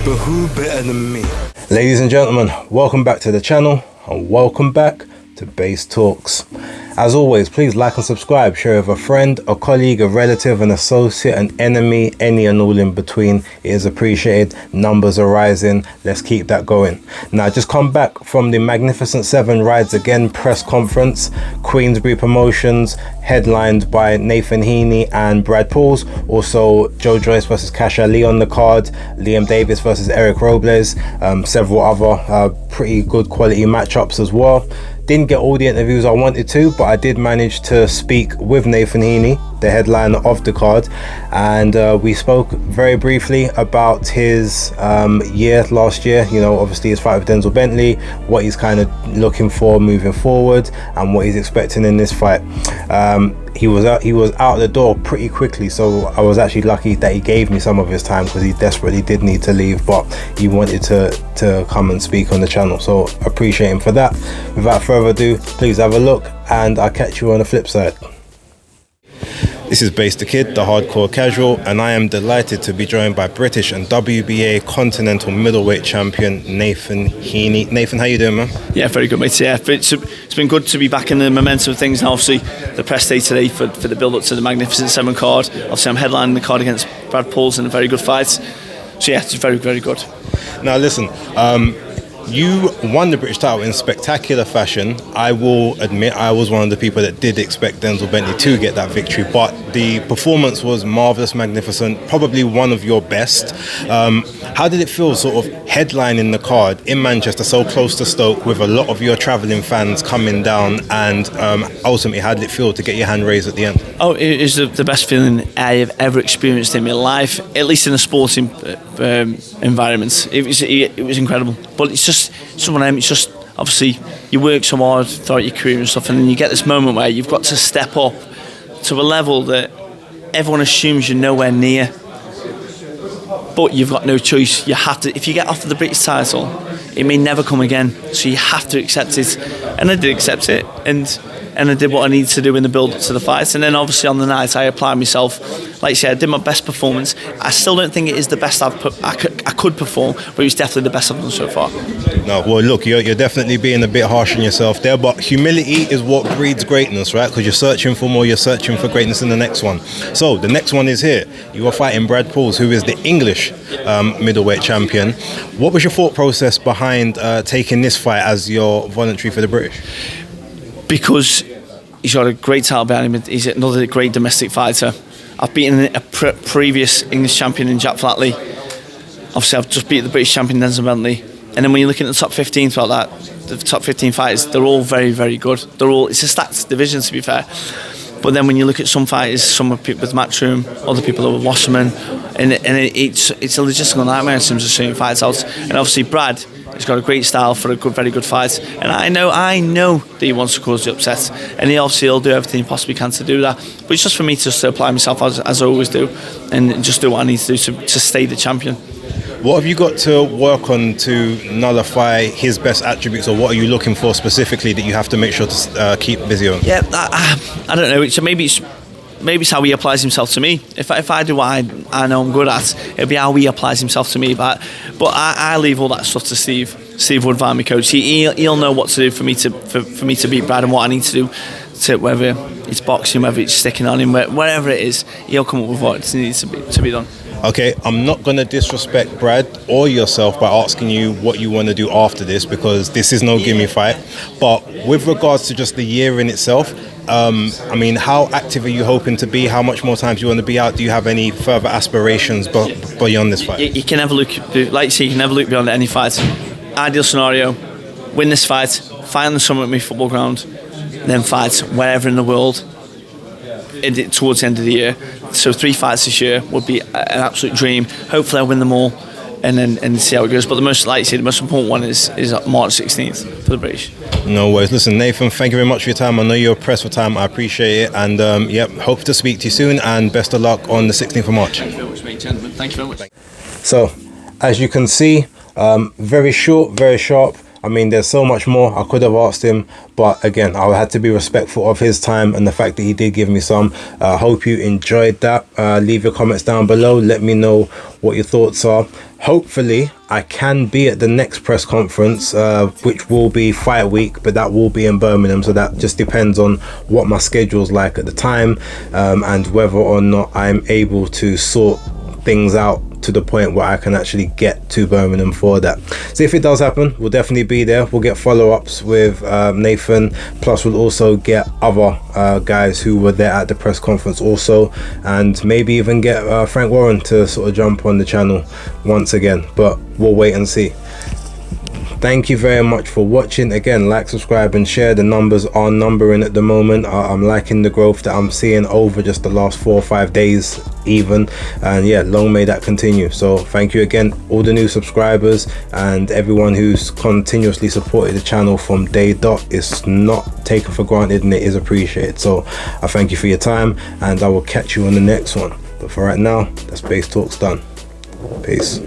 But who better than me? Ladies and gentlemen, welcome back to the channel and welcome back to Base Talks. As always, please like and subscribe, share with a friend, a colleague, a relative, an associate, an enemy, any and all in between. It is appreciated. Numbers are rising. Let's keep that going. Now, I just come back from the Magnificent Seven Rides Again press conference, Queensbury Promotions, headlined by Nathan Heaney and Brad Pauls. Also, Joe Joyce versus Cash Ali on the card, Liam Davis versus Eric Robles, several other pretty good quality matchups as well. Didn't get all the interviews I wanted to, but I did manage to speak with Nathan Heaney, the headliner of the card, and we spoke very briefly about his year last year. You know, obviously his fight with Denzel Bentley, what he's kind of looking for moving forward, and what he's expecting in this fight. He was out the door pretty quickly, so I was actually lucky that he gave me some of his time, because he desperately did need to leave, but he wanted to come and speak on the channel, so appreciate him for that. Without further ado, please have a look, and I'll catch you on the flip side. This is Base the Kid, the hardcore casual, and I am delighted to be joined by British and WBA Continental Middleweight Champion Nathan Heaney. Nathan, how you doing, man? Yeah, very good, mate. Yeah, it's been good to be back in the momentum of things. And obviously, the press day today for the build-up to the Magnificent Seven card. Obviously, I'm headlining the card against Brad Pauls in a very good fight. So yeah, it's very, very good. Now listen, you won the British title in spectacular fashion. I will admit I was one of the people that did expect Denzel Bentley to get that victory, but the performance was marvellous, magnificent, probably one of your best. How did it feel sort of headlining the card in Manchester, so close to Stoke, with a lot of your travelling fans coming down, and ultimately how did it feel to get your hand raised at the end? Oh, it was the best feeling I have ever experienced in my life, at least in a sporting environment. It was incredible. But it's just it's just obviously you work so hard throughout your career and stuff, and then you get this moment where you've got to step up to a level that everyone assumes you're nowhere near, but you've got no choice. You have to. If you get offered the British title, it may never come again, so you have to accept it. And I did accept it, and I did what I needed to do in the build up to the fight. And then obviously on the night I applied myself. Like I said, I did my best performance. I still don't think it is the best I could perform, but it was definitely the best I've done so far. No, well look, you're definitely being a bit harsh on yourself there, but humility is what breeds greatness, right? Because you're searching for more, you're searching for greatness in the next one. So the next one is here. You are fighting Brad Pauls, who is the English middleweight champion. What was your thought process behind taking this fight as your voluntary for the British? Because he's got a great title behind him. He's another great domestic fighter. I've beaten a previous English champion in Jack Flatley. Obviously, I've just beat the British champion Denzel Bentley. And then when you're looking at the top 15 throughout that, the top 15 fighters, they're all very, very good. It's a stacked division, to be fair. But then when you look at some fighters, some are people with Matchroom, other people are with Wasserman, and it's a logistical nightmare in terms of sorting fights out. And obviously, Brad, he's got a great style for a very good fight, and I know that he wants to cause the upset, and he'll do everything he possibly can to do that. But it's just for me to apply myself as I always do, and just do what I need to do to stay the champion. What have you got to work on to nullify his best attributes, or what are you looking for specifically that you have to make sure to keep busy on? Yeah, I don't know. Maybe it's how he applies himself to me. If I do what I know I'm good at, it'll be how he applies himself to me. But I leave all that stuff to Steve Woodvine, my coach. He'll know what to do for me to beat Brad, and what I need to do, whether it's boxing, whether it's sticking on him, whatever it is, he'll come up with what needs to be done. Okay, I'm not going to disrespect Brad or yourself by asking you what you want to do after this, because this is no gimme fight. But with regards to just the year in itself, I mean, how active are you hoping to be? How much more time do you want to be out? Do you have any further aspirations beyond this fight? You can never look, like you say, you can never look beyond any fight. Ideal scenario: win this fight on the Summit Me football ground, then fight wherever in the world towards the end of the year. So 3 fights this year would be an absolute dream. Hopefully, I'll win them all, and see how it goes. But the most important one is March 16th for the British. No worries. Listen, Nathan, thank you very much for your time. I know you're pressed for time. I appreciate it, and hope to speak to you soon. And best of luck on the 16th of March. Thank you very much, mate, gentlemen. Thank you very much. So, as you can see, very short, very sharp. I mean, there's so much more I could have asked him, but again, I had to be respectful of his time and the fact that he did give me some. Hope you enjoyed that. Leave your comments down below. Let me know what your thoughts are. Hopefully, I can be at the next press conference, which will be Fight Week, but that will be in Birmingham. So that just depends on what my schedule's like at the time, and whether or not I'm able to sort things out to the point where I can actually get to Birmingham for that. So if it does happen, we'll definitely be there. We'll get follow-ups with Nathan, plus we'll also get other guys who were there at the press conference also, and maybe even get Frank Warren to sort of jump on the channel once again, but we'll wait and see. Thank you very much for watching. Again, like, subscribe and share. The numbers are numbering at the moment. I'm liking the growth that I'm seeing over just the last 4 or 5 days even, and yeah, long may that continue. So thank you again, all the new subscribers and everyone who's continuously supported the channel from day dot. It's not taken for granted and it is appreciated. So I thank you for your time, and I will catch you on the next one. But for right now, that's Base Talks done. Peace.